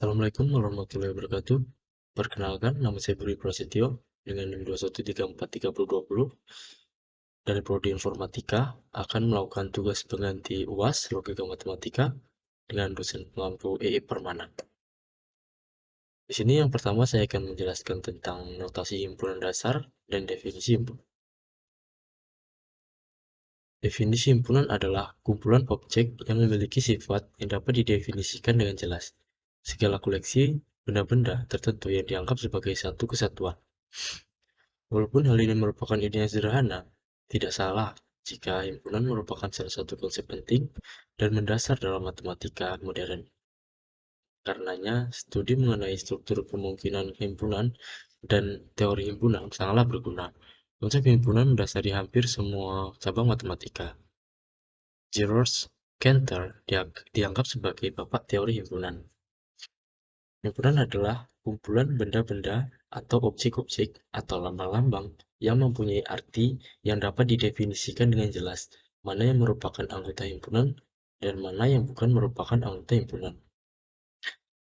Assalamualaikum warahmatullahi wabarakatuh. Perkenalkan, nama saya Budi Prasetyo dengan NIM 2134320 dari Prodi Informatika akan melakukan tugas pengganti UAS Logika Matematika dengan dosen pengampu EE Permana. Di sini yang pertama saya akan menjelaskan tentang notasi himpunan dasar dan definisi himpunan. Definisi himpunan adalah kumpulan objek yang memiliki sifat yang dapat didefinisikan dengan jelas. Segala koleksi benda-benda tertentu yang dianggap sebagai satu kesatuan. Walaupun hal ini merupakan ide yang sederhana, tidak salah jika himpunan merupakan salah satu konsep penting dan mendasar dalam matematika modern. Karenanya, studi mengenai struktur kemungkinan himpunan dan teori himpunan sangatlah berguna. Konsep himpunan mendasari hampir semua cabang matematika. George Cantor dianggap sebagai bapak teori himpunan. Himpunan adalah kumpulan benda-benda atau objek-objek atau lambang-lambang yang mempunyai arti yang dapat didefinisikan dengan jelas, mana yang merupakan anggota himpunan dan mana yang bukan merupakan anggota himpunan.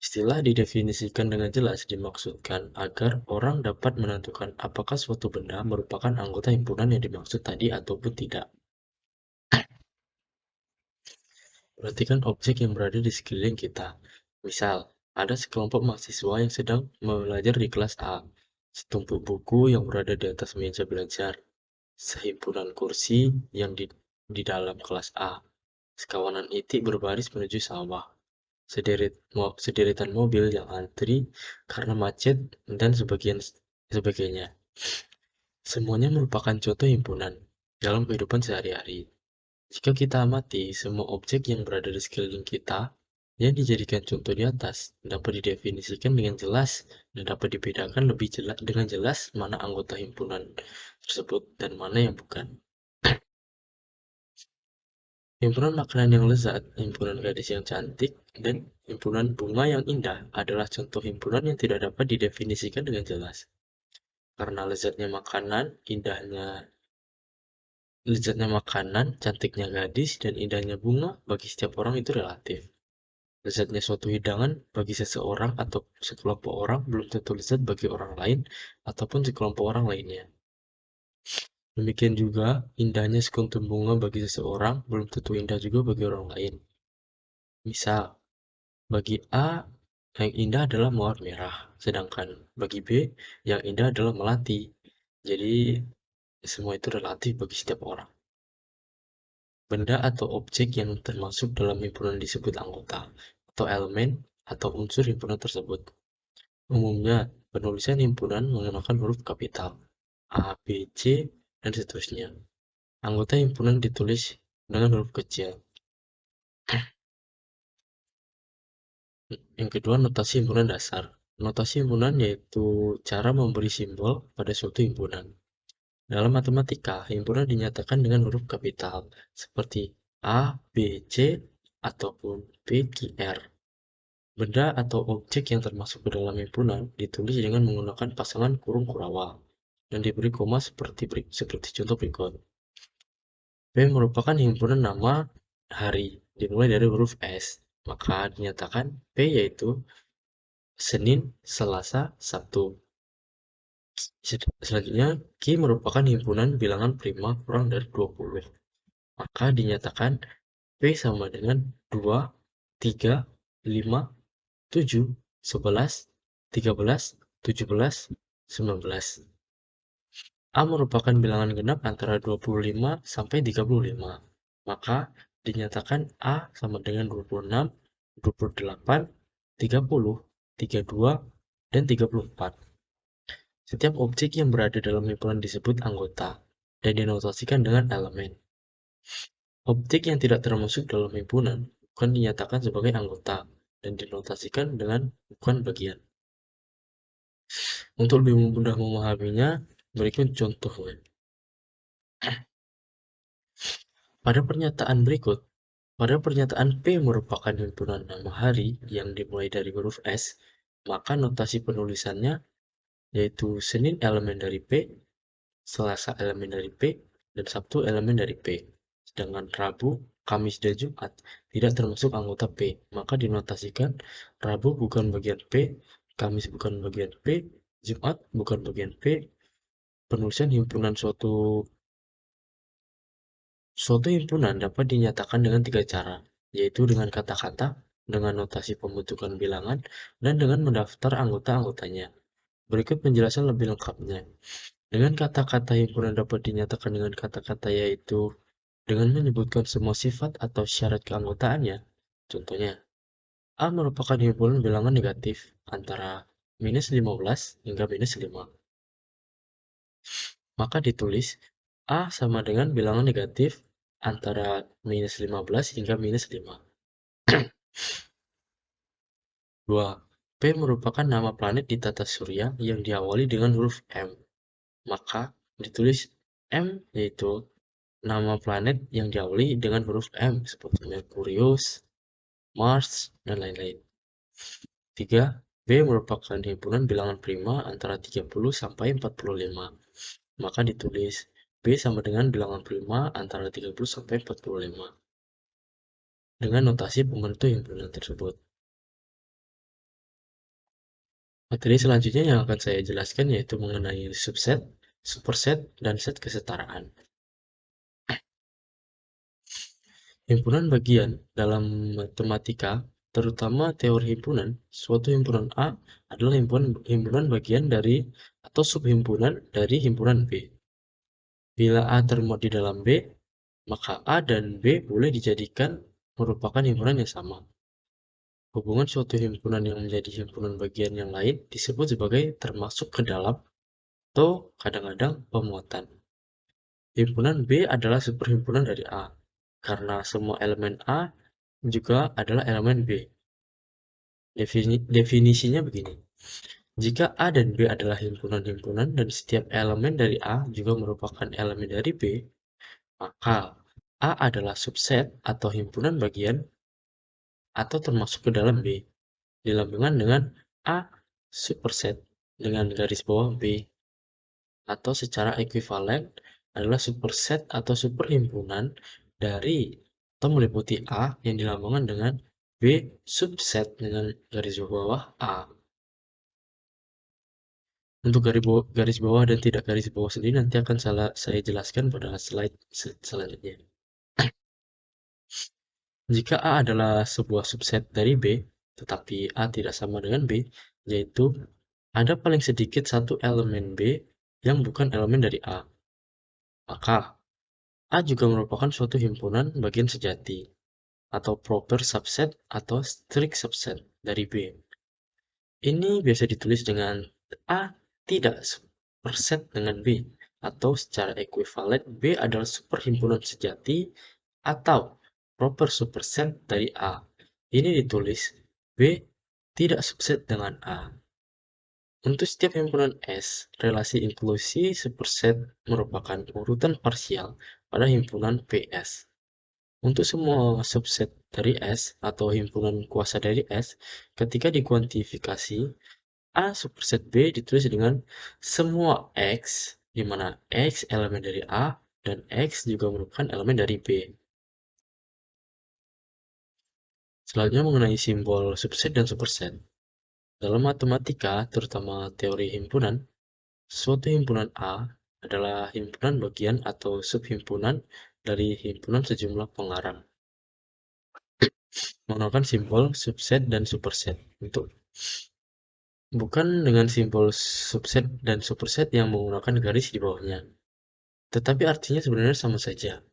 Istilah didefinisikan dengan jelas dimaksudkan agar orang dapat menentukan apakah suatu benda merupakan anggota himpunan yang dimaksud tadi ataupun tidak. Perhatikan objek yang berada di sekeliling kita. Misal, ada sekelompok mahasiswa yang sedang belajar di kelas A, setumpuk buku yang berada di atas meja belajar, sehimpunan kursi yang di dalam kelas A, sekawanan itik berbaris menuju sawah, sederetan mobil yang antri karena macet, dan sebagainya. Semuanya merupakan contoh himpunan dalam kehidupan sehari-hari. Jika kita amati, semua objek yang berada di sekeliling kita yang dijadikan contoh di atas dapat didefinisikan dengan jelas dan dapat dibedakan lebih jelas dengan jelas mana anggota himpunan tersebut dan mana yang bukan. Himpunan makanan yang lezat, himpunan gadis yang cantik, dan himpunan bunga yang indah adalah contoh himpunan yang tidak dapat didefinisikan dengan jelas. Karena lezatnya makanan, cantiknya gadis, dan indahnya bunga bagi setiap orang itu relatif. Lezatnya suatu hidangan bagi seseorang atau sekelompok orang belum tentu lezat bagi orang lain ataupun sekelompok orang lainnya. Demikian juga, indahnya sekuntum bunga bagi seseorang belum tentu indah juga bagi orang lain. Misal, bagi A, yang indah adalah mawar merah, sedangkan bagi B, yang indah adalah melati. Jadi, semua itu relatif bagi setiap orang. Benda atau objek yang termasuk dalam himpunan disebut anggota, atau elemen, atau unsur himpunan tersebut. Umumnya, penulisan himpunan menggunakan huruf kapital A, B, C, dan seterusnya. Anggota himpunan ditulis dengan huruf kecil. Yang kedua, notasi himpunan dasar. Notasi himpunan yaitu cara memberi simbol pada suatu himpunan. Dalam matematika, himpunan dinyatakan dengan huruf kapital, seperti A, B, C, ataupun P, Q, R. Benda atau objek yang termasuk ke dalam himpunan ditulis dengan menggunakan pasangan kurung kurawal dan diberi koma seperti contoh berikut. P merupakan himpunan nama hari dimulai dari huruf S, maka dinyatakan P yaitu Senin, Selasa, Sabtu. Selanjutnya, Q merupakan himpunan bilangan prima kurang dari 20, maka dinyatakan P sama dengan 2, 3, 5, 7, 11, 13, 17, 19. A merupakan bilangan genap antara 25 sampai 35, maka dinyatakan A sama dengan 26, 28, 30, 32, dan 34. Setiap objek yang berada dalam himpunan disebut anggota dan dinotasikan dengan elemen. Objek yang tidak termasuk dalam himpunan bukan dinyatakan sebagai anggota dan dinotasikan dengan bukan bagian. Untuk lebih mudah memahaminya, berikut contohnya. Pada pernyataan P merupakan himpunan nama hari yang dimulai dari huruf S, maka notasi penulisannya yaitu Senin elemen dari P, Selasa elemen dari P, dan Sabtu elemen dari P. Sedangkan Rabu, Kamis, dan Jumat tidak termasuk anggota P. Maka dinotasikan Rabu bukan bagian P, Kamis bukan bagian P, Jumat bukan bagian P. Penulisan himpunan suatu himpunan dapat dinyatakan dengan 3 cara, yaitu dengan kata-kata, dengan notasi pembentukan bilangan, dan dengan mendaftar anggota-anggotanya. Berikut penjelasan lebih lengkapnya. Dengan kata-kata himpunan dapat dinyatakan dengan kata-kata yaitu dengan menyebutkan semua sifat atau syarat keanggotaannya. Contohnya, A merupakan himpunan bilangan negatif antara -15 hingga -5. Maka ditulis A sama dengan bilangan negatif antara -15 hingga -5. 2. P merupakan nama planet di tata surya yang diawali dengan huruf M. Maka ditulis M yaitu nama planet yang diawali dengan huruf M seperti Merkurius, Mars, dan lain-lain. 3. B merupakan himpunan bilangan prima antara 30 sampai 45. Maka ditulis B sama dengan bilangan prima antara 30 sampai 45 dengan notasi pembentuk himpunan tersebut. Materi selanjutnya yang akan saya jelaskan yaitu mengenai subset, superset, dan set kesetaraan. Himpunan bagian dalam matematika, terutama teori himpunan, suatu himpunan A adalah himpunan bagian dari atau subhimpunan dari himpunan B. Bila A termuat di dalam B, maka A dan B boleh dijadikan merupakan himpunan yang sama. Hubungan suatu himpunan yang menjadi himpunan bagian yang lain disebut sebagai termasuk ke dalam atau kadang-kadang pemuatan. Himpunan B adalah superhimpunan dari A, karena semua elemen A juga adalah elemen B. Definisinya begini. Jika A dan B adalah himpunan-himpunan dan setiap elemen dari A juga merupakan elemen dari B, maka A adalah subset atau himpunan bagian atau termasuk ke dalam B, dilambangkan dengan A superset dengan garis bawah B, atau secara ekuivalen adalah superset atau superhimpunan dari atau meliputi A yang dilambangkan dengan B subset dengan garis bawah A. Untuk garis bawah dan tidak garis bawah sendiri nanti akan saya jelaskan pada slide selanjutnya. Jika A adalah sebuah subset dari B, tetapi A tidak sama dengan B, yaitu ada paling sedikit satu elemen B yang bukan elemen dari A, maka A juga merupakan suatu himpunan bagian sejati, atau proper subset atau strict subset dari B. Ini biasa ditulis dengan A tidak superset dengan B, atau secara ekuivalen B adalah superhimpunan sejati atau proper superset dari A. Ini ditulis B tidak subset dengan A. Untuk setiap himpunan S, relasi inklusi superset merupakan urutan parsial pada himpunan PS. Untuk semua subset dari S atau himpunan kuasa dari S, ketika dikuantifikasi, A superset B ditulis dengan semua X, di mana X elemen dari A dan X juga merupakan elemen dari B. Selanjutnya mengenai simbol subset dan superset. Dalam matematika, terutama teori himpunan, suatu himpunan A adalah himpunan bagian atau subhimpunan dari himpunan sejumlah pengarang menggunakan simbol subset dan superset. Bukan dengan simbol subset dan superset yang menggunakan garis di bawahnya, tetapi artinya sebenarnya sama saja.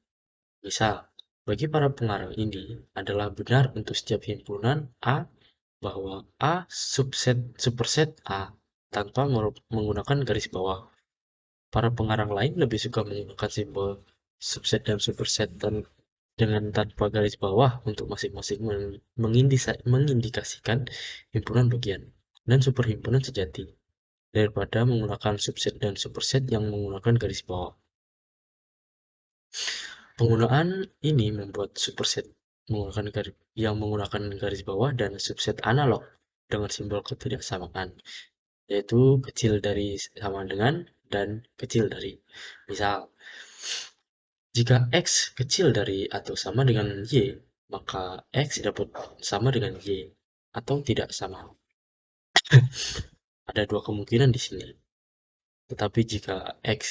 Misal, bagi para pengarang ini adalah benar untuk setiap himpunan A bahwa A superset A tanpa menggunakan garis bawah. Para pengarang lain lebih suka menggunakan simbol subset dan superset dengan tanpa garis bawah untuk masing-masing mengindikasikan himpunan bagian dan superhimpunan sejati, daripada menggunakan subset dan superset yang menggunakan garis bawah. Penggunaan ini membuat superset yang menggunakan garis bawah dan subset analog dengan simbol ketidaksamaan, yaitu kecil dari sama dengan dan kecil dari. Misal, jika X kecil dari atau sama dengan Y, maka X dapat sama dengan Y atau tidak sama. Ada dua kemungkinan di sini. Tetapi jika X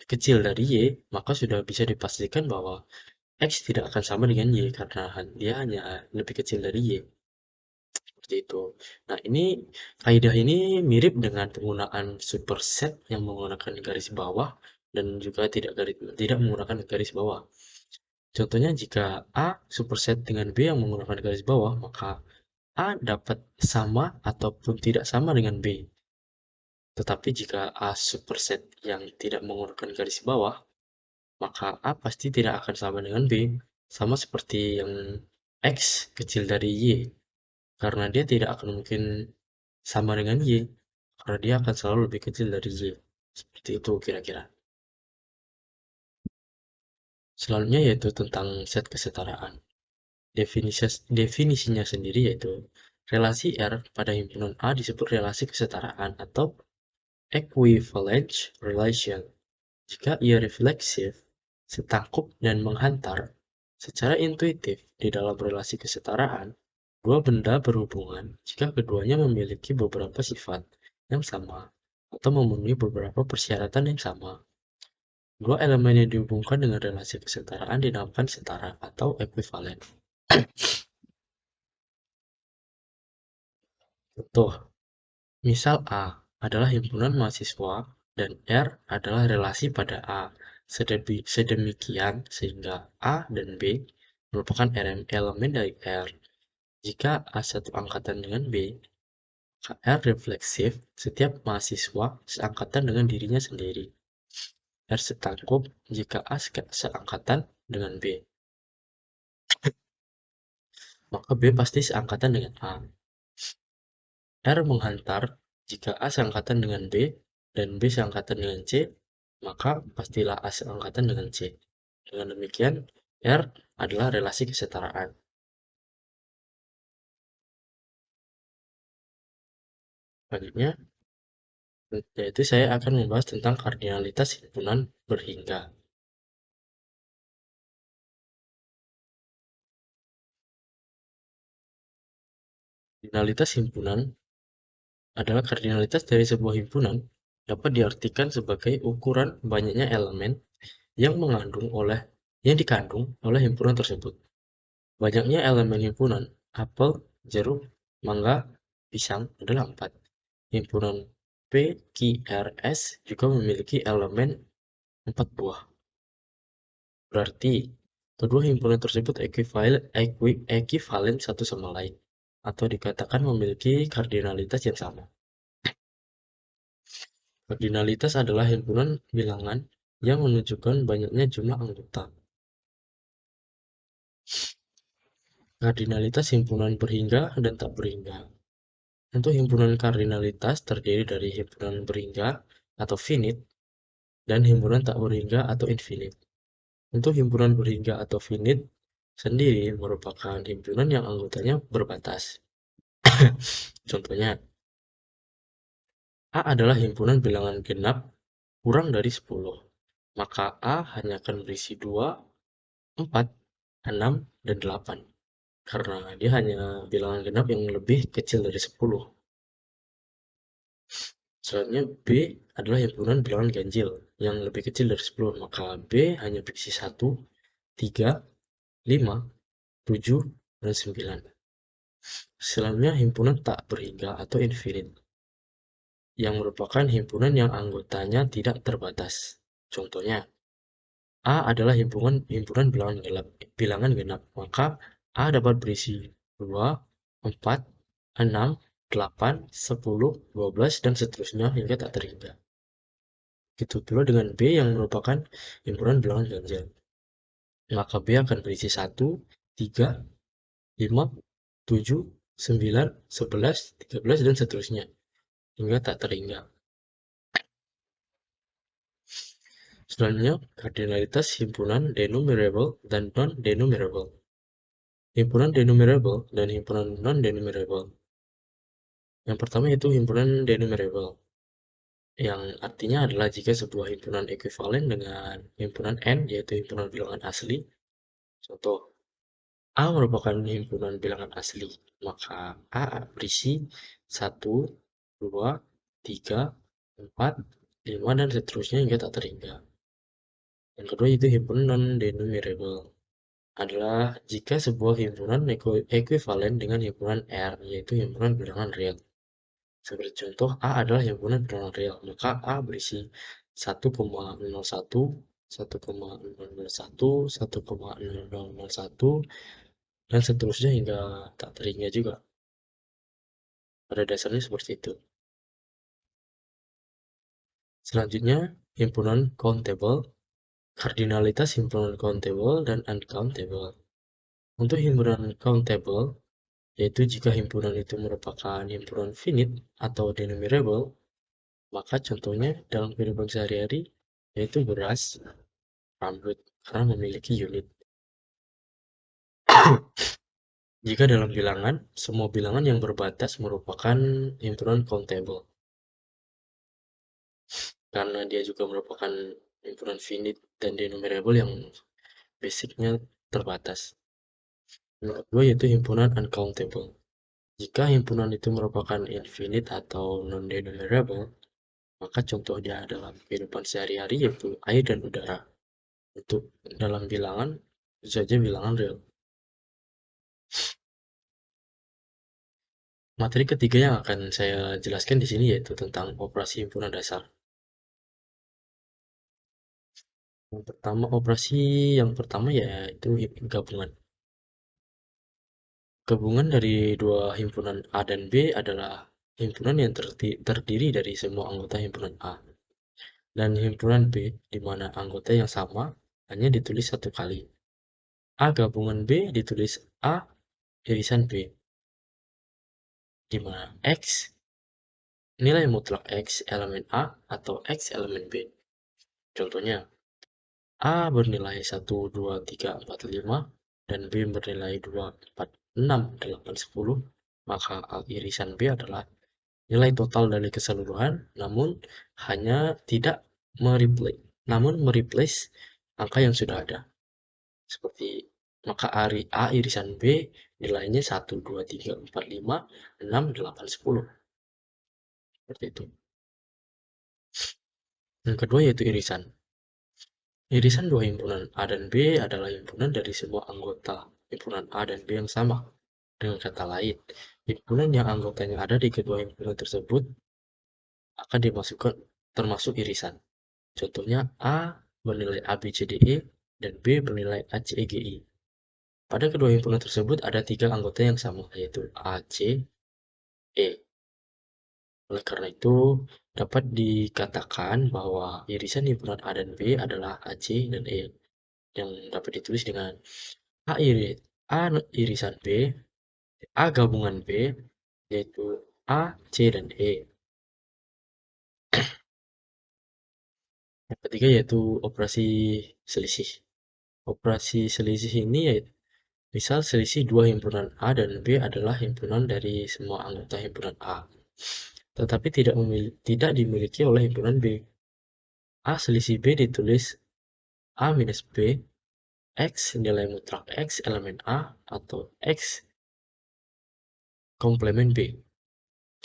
kecil dari Y, maka sudah bisa dipastikan bahwa X tidak akan sama dengan Y karena dia hanya lebih kecil dari Y. Seperti itu. Nah, kaidah ini mirip dengan penggunaan superset yang menggunakan garis bawah dan juga tidak menggunakan garis bawah. Contohnya jika A superset dengan B yang menggunakan garis bawah, maka A dapat sama ataupun tidak sama dengan B. Tetapi jika A superset yang tidak menggunakan garis bawah, maka A pasti tidak akan sama dengan B. Sama seperti yang X kecil dari Y. Karena dia tidak akan mungkin sama dengan Y. Karena dia akan selalu lebih kecil dari Y. Seperti itu kira-kira. Selanjutnya yaitu tentang set kesetaraan. Definisinya sendiri yaitu relasi R pada himpunan A disebut relasi kesetaraan atau equivalence relation. Jika ia refleksif, setangkup dan menghantar, secara intuitif di dalam relasi kesetaraan, dua benda berhubungan jika keduanya memiliki beberapa sifat yang sama atau memenuhi beberapa persyaratan yang sama. Dua elemen yang dihubungkan dengan relasi kesetaraan dinamakan setara atau ekuivalen. Contoh, misal A adalah himpunan mahasiswa dan R adalah relasi pada A. Sedemikian sehingga A dan B merupakan elemen dari R. Jika A satu angkatan dengan B, maka R refleksif setiap mahasiswa seangkatan dengan dirinya sendiri. R setangkup jika A seangkatan dengan B, maka B pasti seangkatan dengan A. R menghantar jika A seangkatan dengan B dan B seangkatan dengan C, maka pastilah A seangkatan dengan C. Dengan demikian, R adalah relasi kesetaraan. Selanjutnya, yaitu saya akan membahas tentang kardinalitas himpunan berhingga. Kardinalitas himpunan adalah kardinalitas dari sebuah himpunan dapat diartikan sebagai ukuran banyaknya elemen yang dikandung oleh himpunan tersebut. Banyaknya elemen himpunan apel, jeruk, mangga, pisang adalah 4. Himpunan PQRS juga memiliki elemen 4 buah. Berarti, kedua himpunan tersebut ekuivalen satu sama lain, atau dikatakan memiliki kardinalitas yang sama. Kardinalitas adalah himpunan bilangan yang menunjukkan banyaknya jumlah anggota. Kardinalitas himpunan berhingga dan tak berhingga. Untuk himpunan kardinalitas terdiri dari himpunan berhingga atau finite dan himpunan tak berhingga atau infinite. Untuk himpunan berhingga atau finite sendiri merupakan himpunan yang anggotanya berbatas. Contohnya, A adalah himpunan bilangan genap kurang dari 10. Maka A hanya akan berisi 2, 4, 6, dan 8. Karena dia hanya bilangan genap yang lebih kecil dari 10. Selanjutnya B adalah himpunan bilangan ganjil yang lebih kecil dari 10, maka B hanya berisi 1, 3, 5, 7, dan 9. Selanjutnya himpunan tak berhingga atau infinite, yang merupakan himpunan yang anggotanya tidak terbatas. Contohnya, A adalah himpunan bilangan genap, maka A dapat berisi 2, 4, 6, 8, 10, 12, dan seterusnya hingga tak terhingga. Begitu pula dengan B yang merupakan himpunan bilangan ganjil. Maka B akan berisi 1, 3, 5, 7, 9, 11, 13, dan seterusnya hingga tak terhingga. Selanjutnya, kardinalitas himpunan denumerable dan non-denumerable. Himpunan denumerable dan himpunan non-denumerable. Yang pertama itu himpunan denumerable, yang artinya adalah jika sebuah himpunan ekuivalen dengan himpunan N, yaitu himpunan bilangan asli. Contoh, A merupakan himpunan bilangan asli, maka A berisi 1, 2, 3, 4, 5, dan seterusnya hingga tak terhingga. Yang kedua itu himpunan non-denumerable adalah jika sebuah himpunan ekuivalen dengan himpunan R, yaitu himpunan bilangan real. Sebagai contoh, A adalah himpunan bilangan real, maka A berisi 1,01, 1,001, 1,0001, dan seterusnya hingga tak terhingga juga. Pada dasarnya seperti itu. Selanjutnya, himpunan countable, kardinalitas himpunan countable dan uncountable. Untuk himpunan countable, yaitu jika himpunan itu merupakan himpunan finite atau denumerable, maka contohnya dalam kehidupan sehari-hari yaitu beras, rambut, karena memiliki unit. Jika dalam bilangan, semua bilangan yang berbatas merupakan himpunan countable, karena dia juga merupakan himpunan finite dan denumerable yang basicnya terbatas. Yang kedua yaitu himpunan uncountable. Jika himpunan itu merupakan infinite atau non-denumerable, maka contohnya dalam kehidupan sehari-hari yaitu air dan udara. Untuk dalam bilangan, tentu saja bilangan real. Materi ketiga yang akan saya jelaskan di sini yaitu tentang operasi himpunan dasar. Yang pertama yaitu gabungan. Gabungan dari dua himpunan A dan B adalah himpunan yang terdiri dari semua anggota himpunan A. Dan himpunan B, di mana anggota yang sama hanya ditulis satu kali. A gabungan B ditulis A irisan B, di mana X nilai mutlak X elemen A atau X elemen B. Contohnya, A bernilai 1, 2, 3, 4, 5, dan B bernilai 2, 4, 6, 8, 10, maka A irisan B adalah nilai total dari keseluruhan, namun hanya tidak mereplace angka yang sudah ada. Seperti maka A irisan B nilainya 1, 2, 3, 4, 5, 6, 8, 10. Seperti itu. Yang kedua yaitu irisan. Irisan dua himpunan A dan B adalah himpunan dari semua anggota himpunan A dan B yang sama. Dengan kata lain, himpunan yang anggotanya ada di kedua himpunan tersebut akan dimasukkan termasuk irisan. Contohnya A bernilai ABCDE dan B bernilai ACEGI. Pada kedua himpunan tersebut ada tiga anggota yang sama, yaitu AC, E. Oleh karena itu, dapat dikatakan bahwa irisan himpunan A dan B adalah AC dan E, yang dapat ditulis dengan A irisan B, A gabungan B, yaitu A, C, dan E. Yang ketiga yaitu operasi selisih. Operasi selisih ini yaitu misal selisih dua himpunan A dan B adalah himpunan dari semua anggota himpunan A, tetapi tidak dimiliki oleh himpunan B. A selisih B ditulis A minus B, X nilai mutlak X elemen A, atau X komplemen B.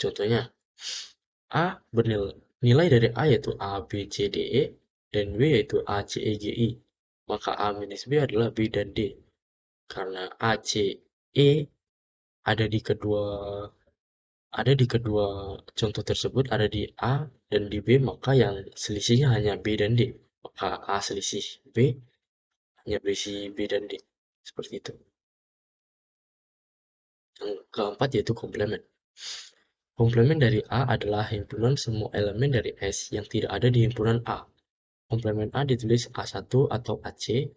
Contohnya, A nilai dari A yaitu A, B, C, D, E, dan B yaitu A, C, E, G, I. Maka A minus B adalah B dan D. Karena A, C, E ada di kedua contoh tersebut ada di A dan di B, maka yang selisihnya hanya B dan D. Maka A selisih B hanya berisi B dan D. Seperti itu. Yang keempat yaitu komplemen. Komplemen dari A adalah himpunan semua elemen dari S yang tidak ada di himpunan A. Komplemen A ditulis A1 atau AC,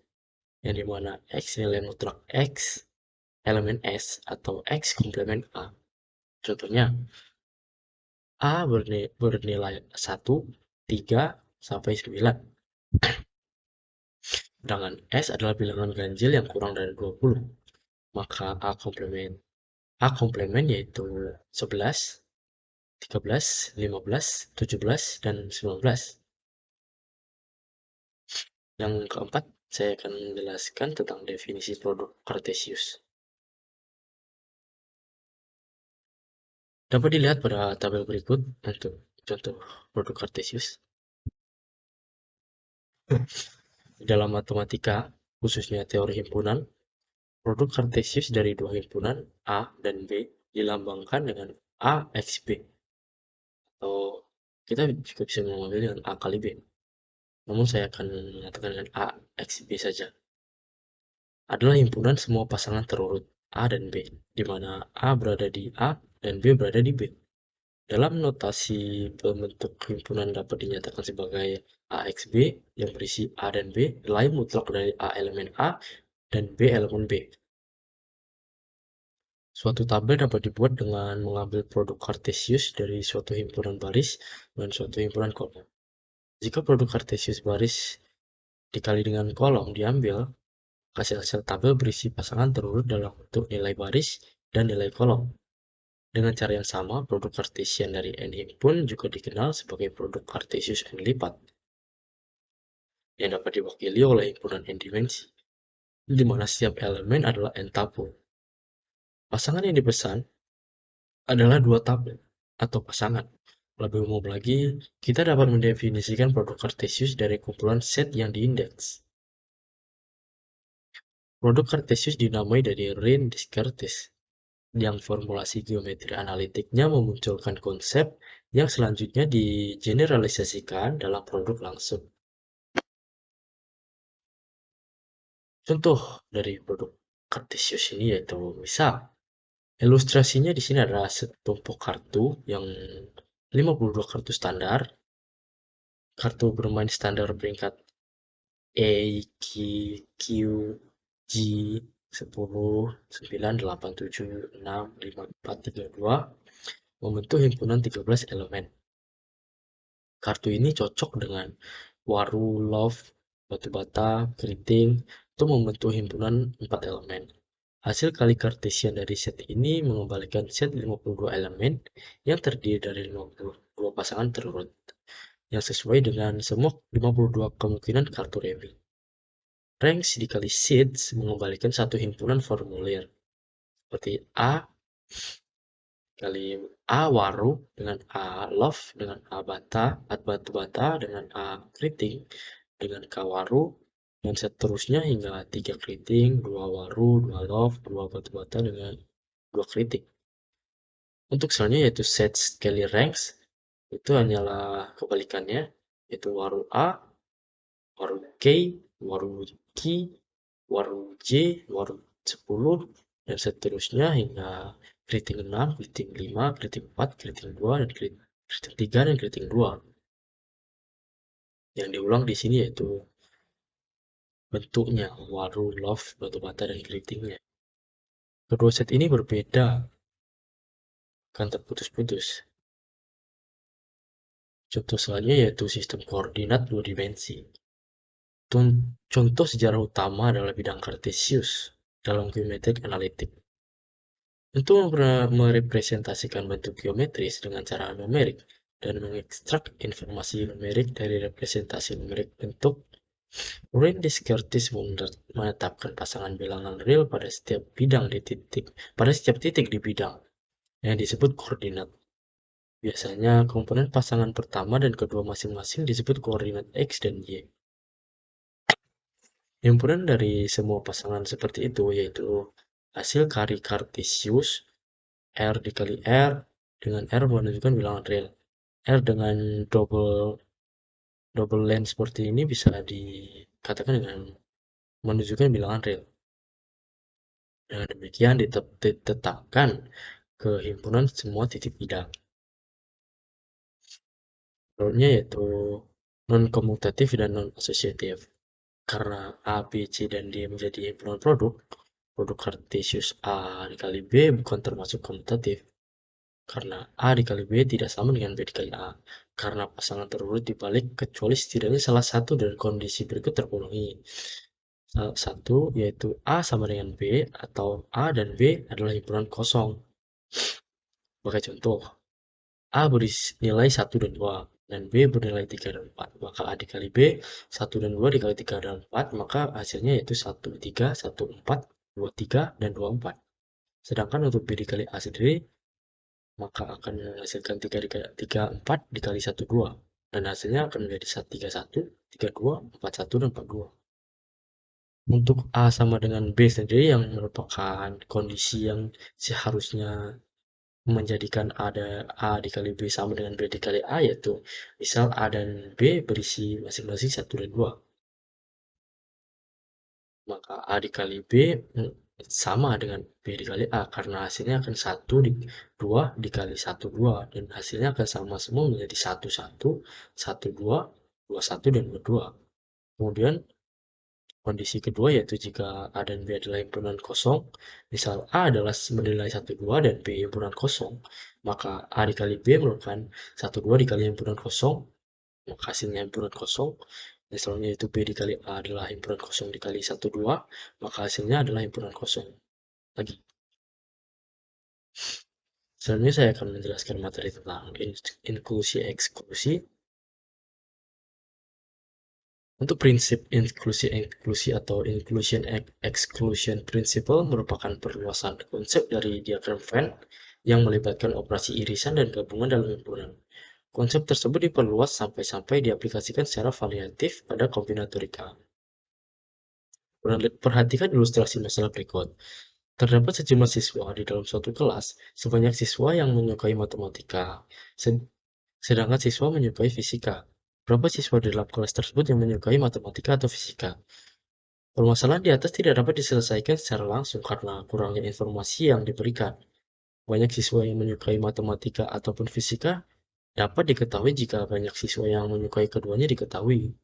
yang dimana X nilai mutlak X elemen S atau X komplemen A. Contohnya, A bernilai 1, 3, sampai 9. Sedangkan S adalah bilangan ganjil yang kurang dari 20. Maka A komplemen yaitu 11, 13, 15, 17, dan 19. Yang keempat, saya akan menjelaskan tentang definisi produk Cartesius. Dapat dilihat pada tabel berikut untuk contoh produk kartesius. Dalam matematika, khususnya teori himpunan, produk kartesius dari dua himpunan A dan B dilambangkan dengan A X B, atau kita juga bisa mengambil dengan A kali B. Namun saya akan mengatakan dengan A X B saja. Adalah himpunan semua pasangan terurut A dan B, di mana A berada di A dan B berada di B. Dalam notasi pembentuk himpunan dapat dinyatakan sebagai AXB yang berisi A dan B, nilai mutlak dari A elemen A dan B elemen B. Suatu tabel dapat dibuat dengan mengambil produk kartesius dari suatu himpunan baris dan suatu himpunan kolom. Jika produk kartesius baris dikali dengan kolom diambil, hasil tabel berisi pasangan terurut dalam bentuk nilai baris dan nilai kolom. Dengan cara yang sama, produk kartesian dari n himpun juga dikenal sebagai produk kartesius n lipat, yang dapat diwakili oleh himpunan n dimensi, di mana setiap elemen adalah n tabel. Pasangan yang dipesan adalah dua tabel atau pasangan. Lebih umum lagi, kita dapat mendefinisikan produk kartesius dari kumpulan set yang diindeks. Produk kartesius dinamai dari Rien Descartes, yang formulasi geometri analitiknya memunculkan konsep yang selanjutnya digeneralisasikan dalam produk langsung. Contoh dari produk kartesius ini yaitu misal ilustrasinya di sini adalah setumpuk kartu yang 52 kartu standar, kartu bermain standar peringkat A, Q, Q, G, 10, 9, 8, 7, 6, 5, 4, 3, 2, membentuk himpunan 13 elemen. Kartu ini cocok dengan waru, love, batu bata, keriting, untuk membentuk himpunan 4 elemen. Hasil kali kartesian dari set ini mengembalikan set 52 elemen yang terdiri dari 52 pasangan terurut, yang sesuai dengan semua 52 kemungkinan kartu remi. Ranks dikali seeds mengembalikan satu himpunan formulir, seperti A kali A waru dengan A love dengan A bata, batu bata dengan A keriting dengan K waru, dan seterusnya hingga 3 keriting, 2 waru, 2 love, 2 batu bata dengan 2 keriting. Untuk selanjutnya yaitu set Scaly ranks, itu hanyalah kebalikannya, yaitu waru A, waru K, waru Q, waru J, waru 10, dan seterusnya hingga keriting 6, keriting 5, keriting 4, keriting 2, dan keriting 3, dan keriting 2. Yang diulang di sini yaitu bentuknya, waru, love, batu bata, dan keritingnya. Kedua set ini berbeda, kan terputus-putus. Contoh selanjutnya yaitu sistem koordinat dua dimensi. Contoh sejarah utama adalah bidang kartesius dalam geometrik analitik. Untuk merepresentasikan bentuk geometris dengan cara numerik dan mengekstrak informasi numerik dari representasi numerik bentuk, Rien Descartes menetapkan pasangan bilangan real pada setiap titik di bidang yang disebut koordinat. Biasanya komponen pasangan pertama dan kedua masing-masing disebut koordinat X dan Y. Himpunan dari semua pasangan seperti itu yaitu hasil kari kartesius R dikali R dengan R menunjukkan bilangan real. R dengan double length seperti ini bisa dikatakan dengan menunjukkan bilangan real. Dengan demikian ditetapkan ke himpunan semua titik bidang. Menurutnya yaitu non-komutatif dan non-asosiatif. Karena A, B, C, dan D menjadi himpunan produk kartesius A dikali B bukan termasuk komutatif. Karena A dikali B tidak sama dengan B dikali A. Karena pasangan terurut dibalik kecuali setidaknya salah satu dari kondisi berikut terpenuhi. Salah satu yaitu A sama dengan B atau A dan B adalah himpunan kosong. Sebagai contoh, A bernilai 1 dan 2, dan B bernilai 3 dan 4. Maka A dikali B, 1 dan 2 dikali 3 dan 4, maka hasilnya yaitu 1, 3, 1, 4, 2, 3, dan 2, 4. Sedangkan untuk B dikali A sendiri, maka akan menghasilkan 4 dikali 1, 2. Dan hasilnya akan menjadi 31, 32, 41, dan 42. Untuk A sama dengan B sendiri yang merupakan kondisi yang seharusnya menjadikan A dikali B sama dengan B dikali A, yaitu misal A dan B berisi masing-masing 1 dan 2. Maka A dikali B sama dengan B dikali A karena hasilnya akan 2 dikali 1, 2 dan hasilnya akan sama semua menjadi 1, 1, 1, 2, 2, 1, dan 2, 2. Kemudian kondisi kedua yaitu jika A dan B adalah himpunan kosong, misal A adalah bernilai 1, 2 dan B himpunan kosong, maka A dikali B merupakan 1, 2 dikali himpunan kosong, maka hasilnya himpunan kosong. Misalnya itu B dikali A adalah himpunan kosong dikali 1, 2, maka hasilnya adalah himpunan kosong lagi. Selanjutnya saya akan menjelaskan materi tentang inklusi eksklusi. Untuk prinsip inklusi atau inclusion exclusion principle merupakan perluasan konsep dari diagram Venn yang melibatkan operasi irisan dan gabungan dalam himpunan. Konsep tersebut diperluas sampai diaplikasikan secara variatif pada kombinatorika. Perhatikan ilustrasi masalah berikut. Terdapat sejumlah siswa di dalam suatu kelas, sebanyak siswa yang menyukai matematika, sedangkan siswa menyukai fisika. Berapa siswa di dalam kelas tersebut yang menyukai matematika atau fisika? Permasalahan di atas tidak dapat diselesaikan secara langsung karena kurangnya informasi yang diberikan. Banyak siswa yang menyukai matematika ataupun fisika dapat diketahui jika banyak siswa yang menyukai keduanya diketahui.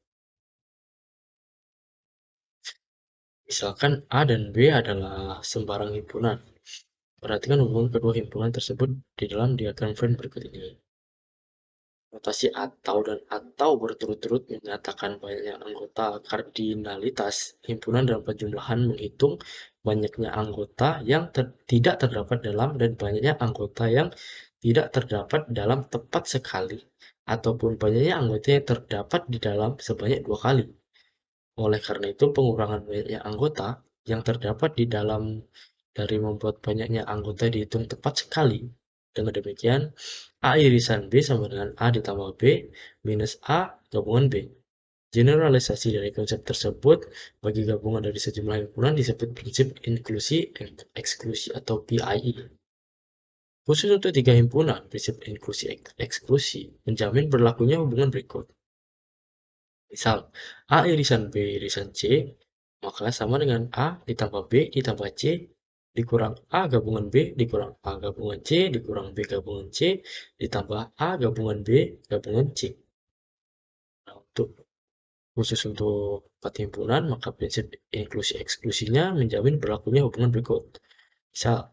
Misalkan A dan B adalah sembarang himpunan. Perhatikan hubungan kedua himpunan tersebut di dalam diagram Venn berikut ini. Notasi atau berturut-turut menyatakan banyaknya anggota kardinalitas himpunan dalam penjumlahan menghitung banyaknya anggota yang tidak terdapat dalam dan banyaknya anggota yang tidak terdapat dalam tepat sekali ataupun banyaknya anggota yang terdapat di dalam sebanyak 2 kali. Oleh karena itu, pengurangan banyaknya anggota yang terdapat di dalam dari membuat banyaknya anggota dihitung tepat sekali. Dengan demikian, A irisan B sama dengan A ditambah B minus A gabungan B. Generalisasi dari konsep tersebut bagi gabungan dari sejumlah himpunan disebut prinsip inklusi eksklusi atau PIE. Khusus untuk 3 himpunan, prinsip inklusi eksklusi menjamin berlakunya hubungan berikut. Misal, A irisan B irisan C, maka sama dengan A ditambah B ditambah C dikurang A gabungan B dikurang A gabungan C dikurang B gabungan C ditambah A gabungan B gabungan C. Nah, khusus untuk perhimpunan, maka prinsip inklusi eksklusinya menjamin berlakunya hubungan berikut. Misal,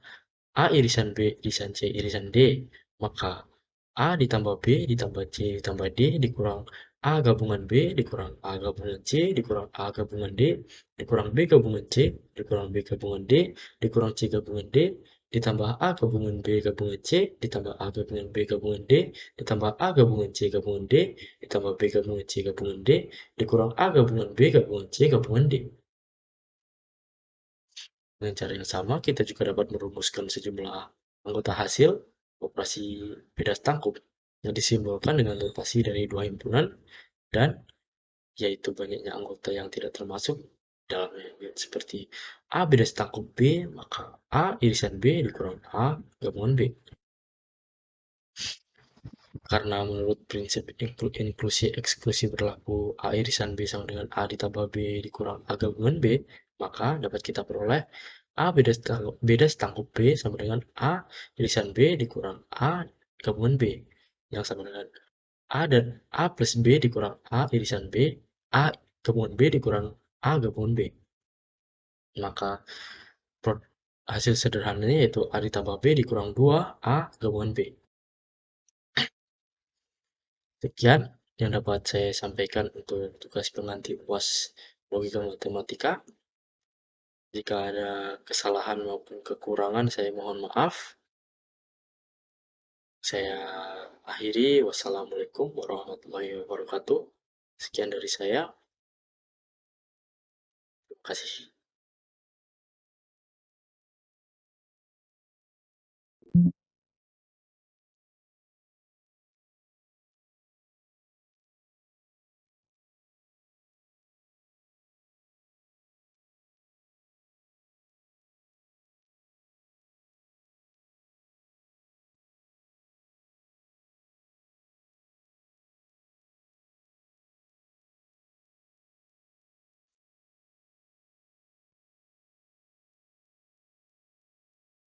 A irisan B irisan C irisan D, maka A ditambah B ditambah C ditambah D dikurang A gabungan B dikurang A gabungan C dikurang A gabungan D dikurang B gabungan C dikurang B gabungan D dikurang C gabungan D ditambah A gabungan B gabungan C ditambah A gabungan B gabungan D ditambah A gabungan C gabungan D ditambah B gabungan C gabungan D dikurang A gabungan B gabungan C gabungan D. Dengan cara yang sama, kita juga dapat merumuskan sejumlah anggota hasil operasi beda tangkup yang disimbolkan dengan notasi dari dua himpunan dan yaitu banyaknya anggota yang tidak termasuk dalamnya seperti A beda tangkup B, maka A irisan B dikurang A gabungan B. Karena menurut prinsip inklusi eksklusi berlaku A irisan B sama dengan A ditambah B dikurang A gabungan B, maka dapat kita peroleh A beda setangkup B sama dengan A irisan B dikurang A gabungan B, yang sama dengan A dan A plus B dikurang A irisan B, A gabungan B dikurang A gabungan B. Maka hasil sederhananya yaitu A ditambah B dikurang 2 A gabungan B. Sekian yang dapat saya sampaikan untuk tugas pengganti UAS Logika Matematika. Jika ada kesalahan maupun kekurangan, saya mohon maaf. Saya akhiri. Wassalamualaikum warahmatullahi wabarakatuh. Sekian dari saya. Terima kasih.